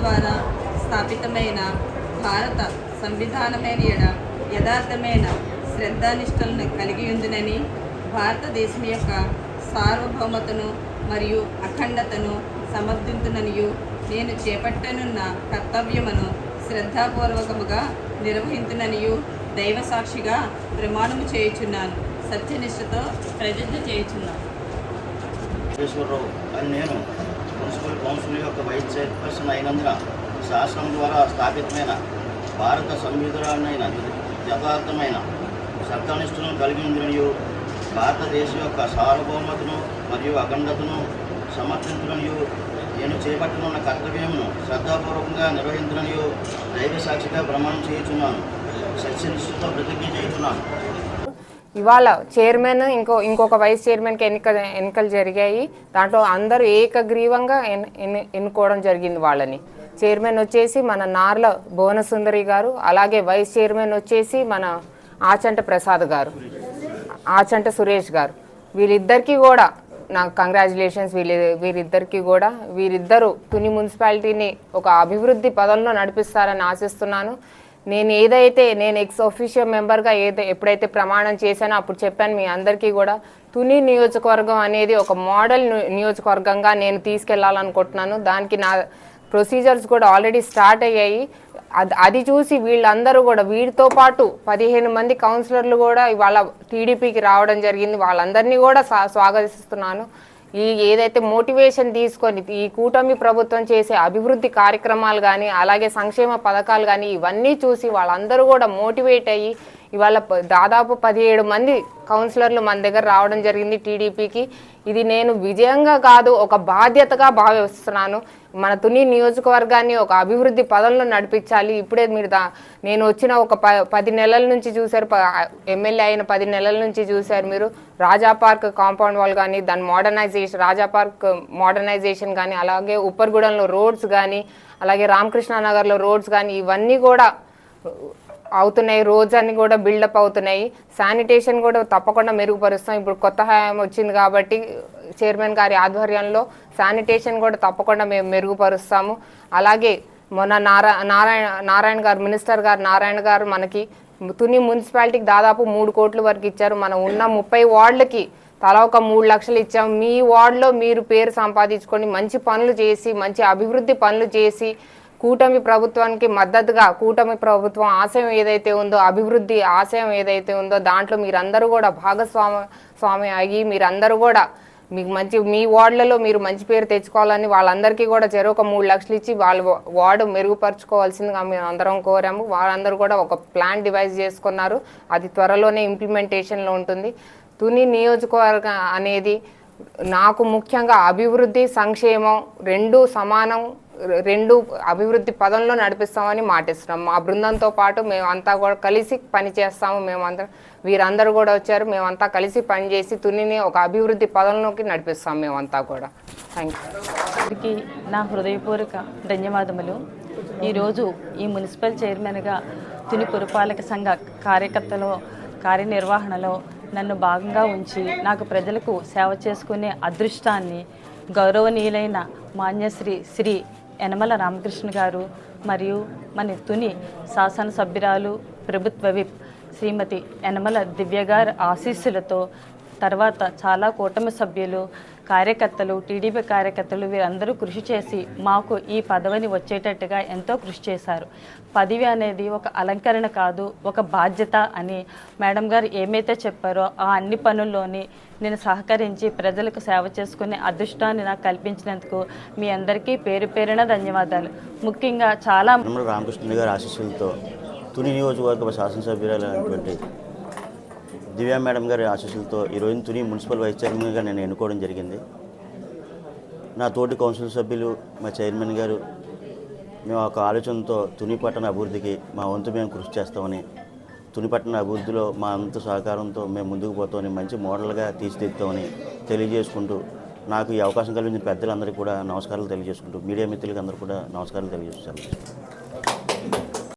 ద్వారా స్థాపితమైన భారత సంవిధానమైన యథార్థమైన శ్రద్ధానిష్టలను కలిగి ఉందినని, భారతదేశం యొక్క సార్వభౌమతను మరియు అఖండతను సమర్థించుననియు, నేను చేపట్టనున్న కర్తవ్యమును శ్రద్ధాపూర్వకముగా నిర్వహించుననియు దైవ సాక్షిగా ప్రమాణము చేయుచున్నాను. సత్యనిష్టతో ప్రతిజ్ఞ చేయుచున్నాను. నేను మున్సిపల్ కౌన్సిల్ యొక్క వైస్ చైర్పర్సన్ అయినందున శాసనం ద్వారా స్థాపితమైన భారత సంవిధానమైన యథార్థమైన సత్యనిష్టను కలిగి ఉందిననియు, భారతదేశం యొక్క సార్వభౌమతను మరియు అఖండతను సమర్థించుననియు, నేను చేపట్టనున్న కర్తవ్యమును శ్రద్ధాపూర్వకంగా నిర్వహించుననియు దైవ సాక్షిగా ప్రమాణం చేయుచున్నాను. సత్యనిష్టతో ప్రతిజ్ఞ చేయుచున్నాను. ఇవాళ చైర్మన్ ఇంకొక వైస్ చైర్మన్కి ఎన్నికలు జరిగాయి. దాంట్లో అందరూ ఏకగ్రీవంగా ఎన్నుకోవడం జరిగింది వాళ్ళని. చైర్మన్ వచ్చేసి మన నార్ల భువనసుందరి గారు, అలాగే వైస్ చైర్మన్ వచ్చేసి మన ఆచంట ప్రసాద్ గారు, ఆచంట సురేష్ గారు. వీళ్ళిద్దరికీ కూడా నాకు కంగ్రాచులేషన్స్. వీరిద్దరూ తుని మున్సిపాలిటీని ఒక అభివృద్ధి పదంలో నడిపిస్తారని ఆశిస్తున్నాను. నేను ఎక్స్ ఆఫీషియల్ మెంబర్గా ఎప్పుడైతే ప్రమాణం చేశానో అప్పుడు చెప్పాను మీ అందరికీ కూడా, తుని నియోజకవర్గం అనేది ఒక మోడల్ నియోజకవర్గంగా నేను తీసుకెళ్లాలనుకుంటున్నాను. దానికి నా ప్రొసీజర్స్ కూడా ఆల్రెడీ స్టార్ట్ అయ్యాయి. అది చూసి వీళ్ళందరూ కూడా, వీరితో పాటు 15 మంది కౌన్సిలర్లు కూడా ఇవాళ టీడీపీకి రావడం జరిగింది. వాళ్ళందరినీ కూడా స్వాగతిస్తున్నాను. ఏదైతే మోటివేషన్ తీసుకొని ఈ కూటమి ప్రభుత్వం చేసే అభివృద్ధి కార్యక్రమాలు కానీ, అలాగే సంక్షేమ పథకాలు కానీ, ఇవన్నీ చూసి వాళ్ళందరూ కూడా మోటివేట్ అయ్యి ఇవాళ దాదాపు 17 మంది కౌన్సిలర్లు మన దగ్గర రావడం జరిగింది టీడీపీకి. ఇది నేను విజయంగా కాదు, ఒక బాధ్యతగా భావిస్తున్నాను. మన తుని నియోజకవర్గాన్ని ఒక అభివృద్ధి పదంలో నడిపించాలి. ఇప్పుడే నేను వచ్చిన ఒక 10 నెలల నుంచి చూశారు, ఎమ్మెల్యే అయిన 10 నెలల నుంచి చూశారు మీరు. రాజా పార్క్ కాంపౌండ్ వాల్ కానీ, దాని రాజా పార్క్ మోడర్నైజేషన్ కానీ, అలాగే ఉప్పర్గూడెంలో రోడ్స్ కానీ, అలాగే రామకృష్ణానగర్లో రోడ్స్ కానీ, ఇవన్నీ కూడా అవుతున్నాయి. రోడ్స్ అన్ని కూడా బిల్డప్ అవుతున్నాయి. శానిటేషన్ కూడా తప్పకుండా మెరుగుపరుస్తాం. ఇప్పుడు కొత్త హయాం వచ్చింది కాబట్టి చైర్మన్ గారి ఆధ్వర్యంలో శానిటేషన్ కూడా తప్పకుండా మేము మెరుగుపరుస్తాము. అలాగే మొన్న నారాయణ గారు, మినిస్టర్ గారు నారాయణ గారు మనకి తుని మున్సిపాలిటీకి దాదాపు 3 కోట్ల వరకు ఇచ్చారు. మనం ఉన్న 30 వార్డులకి తలా ఒక 3 లక్షలు ఇచ్చాం. మీ వార్డులో మీరు పేరు సంపాదించుకొని మంచి పనులు చేసి, మంచి అభివృద్ధి పనులు చేసి, కూటమి ప్రభుత్వానికి మద్దతుగా, కూటమి ప్రభుత్వం ఆశయం ఏదైతే ఉందో, అభివృద్ధి ఆశయం ఏదైతే ఉందో దాంట్లో మీరందరూ కూడా భాగస్వామి అయ్యి, మీరందరూ కూడా మీ వార్డులలో మీరు మంచి పేరు తెచ్చుకోవాలని వాళ్ళందరికీ కూడా ఒక 3 లక్షలు ఇచ్చి వాళ్ళ వార్డు మెరుగుపరుచుకోవాల్సిందిగా మేము అందరం కోరాము. వాళ్ళందరూ కూడా ఒక ప్లాన్ డివైజ్ చేసుకున్నారు. అది త్వరలోనే ఇంప్లిమెంటేషన్లో ఉంటుంది. తుని నియోజకవర్గం అనేది నాకు ముఖ్యంగా అభివృద్ధి, సంక్షేమం రెండు సమానం, రెండు అభివృద్ధి పదంలో నడిపిస్తామని మాటిస్తున్నాం. మా బృందంతో పాటు మేమంతా కూడా కలిసి పనిచేస్తాము. వీరందరూ కూడా వచ్చారు. మేమంతా కలిసి పనిచేసి తునిని ఒక అభివృద్ధి పదంలోకి నడిపిస్తాం మేమంతా కూడా. Thank you. నా హృదయపూర్వక ధన్యవాదములు. ఈరోజు ఈ మున్సిపల్ చైర్మన్గా తుని పురపాలక సంఘ కార్యనిర్వహణలో నన్ను భాగంగా ఉంచి నాకు ప్రజలకు సేవ చేసుకునే అదృష్టాన్ని గౌరవనీయులైన మాన్యశ్రీ శ్రీ యనమల రామకృష్ణ గారు మరియు మన తుని శాసనసభ్యురాలు, ప్రభుత్వ విప్ శ్రీమతి యనమల దివ్య గారి ఆశీస్సులతో, తర్వాత చాలా కూటమి సభ్యులు, కార్యకర్తలు, టీడీపీ కార్యకర్తలు వీరందరూ కృషి చేసి మాకు ఈ పదవిని వచ్చేటట్టుగా ఎంతో కృషి చేశారు. పదవి అనేది ఒక అలంకరణ కాదు, ఒక బాధ్యత అని మేడం గారు ఏమైతే చెప్పారో ఆ అన్ని పనుల్లోని నేను సహకరించి ప్రజలకు సేవ చేసుకునే అదృష్టాన్ని నాకు కల్పించినందుకు మీ అందరికీ పేరు పేరున ధన్యవాదాలు. ముఖ్యంగా చాలా రామకృష్ణ గారి ఆశీస్సులతో తుని నియోజకవర్గ శాసనసభ్యురాలైనటువంటి దివ్యా మేడం గారి ఆశీస్సులతో ఈరోజు తుని మున్సిపల్ వైస్ చైర్మన్గా నేను ఎన్నుకోవడం జరిగింది. నా తోటి కౌన్సిల్ సభ్యులు, మా చైర్మన్ గారు, మేము ఒక ఆలోచనతో తుని పట్టణ అభివృద్ధికి మా వంతు మేము కృషి చేస్తామని, తుని పట్టణ అభివృద్ధిలో మా అంత సహకారంతో మేము ముందుకు పోతామని, మంచి మోడల్గా తీర్చిదిద్దామని తెలియజేసుకుంటూ, నాకు ఈ అవకాశం కలిగించిన పెద్దలందరికీ కూడా నమస్కారాలు తెలియజేసుకుంటూ, మీడియా మిత్రులకి అందరూ కూడా నమస్కారాలు తెలియజేస్తాను.